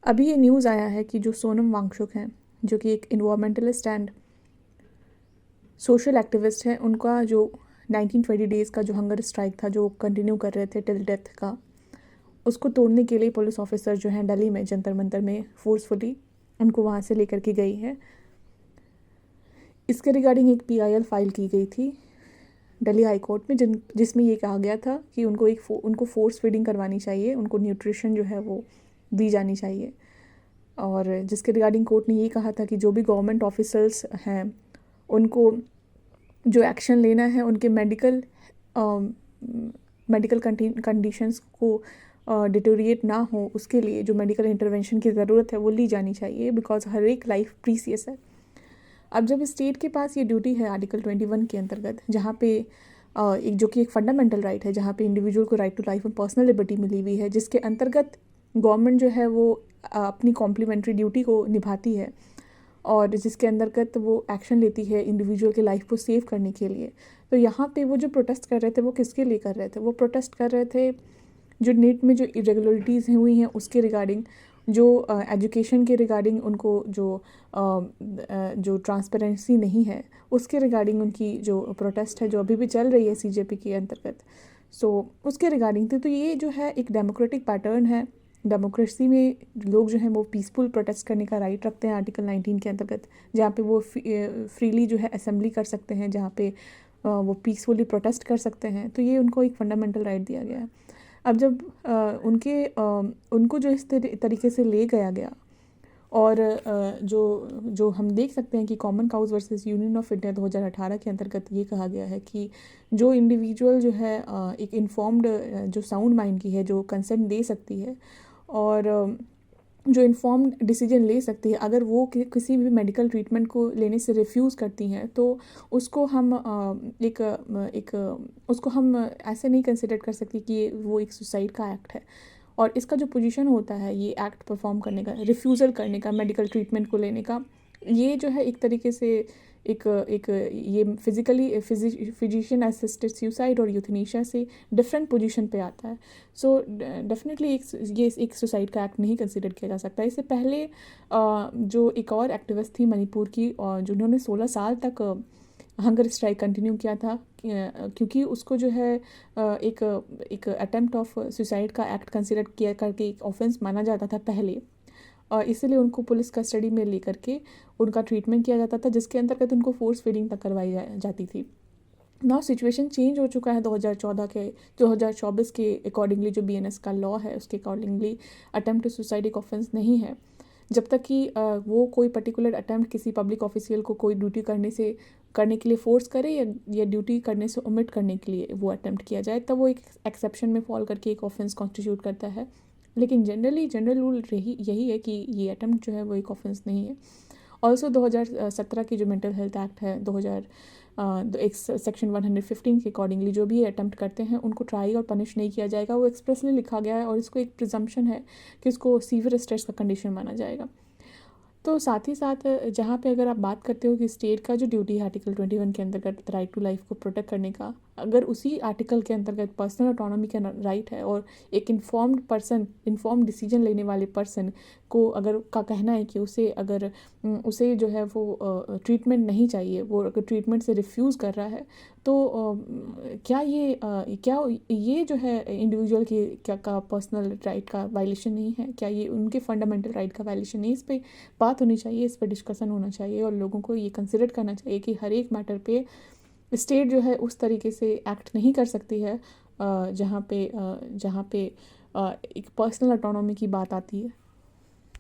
अभी ये न्यूज़ आया है कि जो सोनम वांगचुक हैं, जो कि एक इन्वायरमेंटलिस्ट एंड सोशल एक्टिविस्ट हैं, उनका जो 1920 डेज़ का जो हंगर स्ट्राइक था जो कंटिन्यू कर रहे थे टिल डेथ का, उसको तोड़ने के लिए पुलिस ऑफिसर जो हैं दिल्ली में जंतर मंतर में फोर्सफुली उनको वहाँ से लेकर के गई है। इसके रिगार्डिंग एक PIL फाइल की गई थी दिल्ली हाई कोर्ट में, जिसमें ये कहा गया था कि उनको फोर्स फीडिंग करवानी चाहिए, उनको न्यूट्रिशन जो है वो दी जानी चाहिए। और जिसके रिगार्डिंग कोर्ट ने ये कहा था कि जो भी गवर्नमेंट ऑफिसर्स हैं उनको जो एक्शन लेना है उनके मेडिकल कंडीशंस को डिटोरिएट ना हो, उसके लिए जो मेडिकल इंटरवेंशन की ज़रूरत है वो ली जानी चाहिए, बिकॉज हर एक लाइफ प्रीसियस है। अब जब स्टेट के पास ये ड्यूटी है आर्टिकल 21 के अंतर्गत, जहाँ पे एक जो कि एक फंडामेंटल राइट है, जहाँ पे इंडिविजुअल को right to life and personal liberty मिली हुई है, जिसके अंतर्गत गवर्नमेंट जो है वो अपनी कॉम्प्लीमेंट्री ड्यूटी को निभाती है और जिसके अंतर्गत वो एक्शन लेती है इंडिविजुअल की लाइफ को सेव करने के लिए। तो यहाँ पे वो जो प्रोटेस्ट कर रहे थे वो किसके लिए कर रहे थे? वो प्रोटेस्ट कर रहे थे जो नीट में जो इरेगुलरिटीज़ हुई हैं उसके रिगार्डिंग, जो एजुकेशन के रिगार्डिंग उनको जो ट्रांसपेरेंसी नहीं है उसके रिगार्डिंग उनकी जो प्रोटेस्ट है जो अभी भी चल रही है CJP के अंतर्गत, सो उसके रिगार्डिंग थी। तो ये जो है एक डेमोक्रेटिक पैटर्न है। डेमोक्रेसी में लोग जो हैं वो पीसफुल प्रोटेस्ट करने का राइट रखते हैं आर्टिकल 19 के अंतर्गत, जहाँ पे वो फ्रीली जो है असेंबली कर सकते हैं, जहाँ पे वो पीसफुली प्रोटेस्ट कर सकते हैं। तो ये उनको एक फंडामेंटल राइट दिया गया है। अब जब उनको जो इस तरीके से ले गया गया और जो हम देख सकते हैं कि Common Cause versus Union of India 2018 के अंतर्गत ये कहा गया है कि जो इंडिविजुअल जो है एक इन्फॉर्म्ड जो साउंड माइंड की है, जो कंसेंट दे सकती है और जो इन्फॉर्म्ड डिसीजन ले सकती है, अगर वो किसी भी मेडिकल ट्रीटमेंट को लेने से रिफ्यूज़ करती हैं तो उसको हम उसको हम ऐसे नहीं कंसिडर कर सकते कि वो एक सुसाइड का एक्ट है। और इसका जो पोजीशन होता है ये एक्ट परफॉर्म करने का, रिफ्यूज़ल करने का, मेडिकल ट्रीटमेंट को लेने का, ये जो है एक तरीके से एक ये फिजिशियन असिस्टेड सुसाइड और यूथनेशिया से डिफरेंट पोजीशन पे आता है। सो डेफिनेटली ये एक सुसाइड का एक्ट नहीं कंसिडर किया जा सकता। इससे पहले जो एक और एक्टिविस्ट थी मणिपुर की और जिन्होंने 16 साल तक हंगर स्ट्राइक कंटिन्यू किया था, क्योंकि उसको जो है एक अटेम्प्ट ऑफ सुसाइड का एक्ट कंसिडर किया करके एक ऑफेंस माना जाता था पहले, और इसीलिए उनको पुलिस कस्टडी में लेकर के उनका ट्रीटमेंट किया जाता था, जिसके अंतर्गत उनको फोर्स फीडिंग तक करवाई जाती थी। नाउ सिचुएशन चेंज हो चुका है 2024 के अकॉर्डिंगली। जो BNS का लॉ है उसके अकॉर्डिंगली अटेम्प्ट टू सुसाइड एक ऑफेंस नहीं है। जब तक कि वो कोई पर्टिकुलर अटेम्प्ट किसी पब्लिक ऑफिशियल को कोई ड्यूटी करने के लिए फोर्स करे या ड्यूटी करने से ओमिट करने के लिए वो अटेम्प्ट किया जाए, तब वो एक एक्सेप्शन में फॉल करके एक ऑफेंस कॉन्स्टिट्यूट करता है। लेकिन जनरल रूल यही है कि ये अटेम्प्ट जो है वो एक ऑफेंस नहीं है। ऑल्सो 2017 की जो मेंटल हेल्थ एक्ट है एक सेक्शन 115 के अकॉर्डिंगली जो भी अटेम्प्ट करते हैं उनको ट्राई और पनिश नहीं किया जाएगा। वो एक्सप्रेसली लिखा गया है और इसको एक प्रिजम्पशन है कि इसको सीवियर स्ट्रेस का कंडीशन माना जाएगा। तो साथ ही साथ जहाँ पे अगर आप बात करते हो कि स्टेट का जो ड्यूटी है आर्टिकल 21 के अंतर्गत राइट टू लाइफ को प्रोटेक्ट करने का, अगर उसी आर्टिकल के अंतर्गत पर्सनल ऑटोनॉमी का राइट है और एक इन्फॉर्म्ड डिसीजन लेने वाले पर्सन को अगर का कहना है कि उसे जो है वो ट्रीटमेंट नहीं चाहिए, वो अगर ट्रीटमेंट से रिफ्यूज़ कर रहा है, तो क्या ये जो है इंडिविजुअल की का पर्सनल राइट का वायलेशन नहीं है? क्या ये उनके फंडामेंटल राइट का वायलेशन नहीं? इस पर बात होनी चाहिए, इस पर डिस्कशन होना चाहिए और लोगों को ये कंसिडर करना चाहिए कि हर एक मैटर पे स्टेट जो है उस तरीके से एक्ट नहीं कर सकती है जहाँ पे एक पर्सनल ऑटोनॉमी की बात आती है।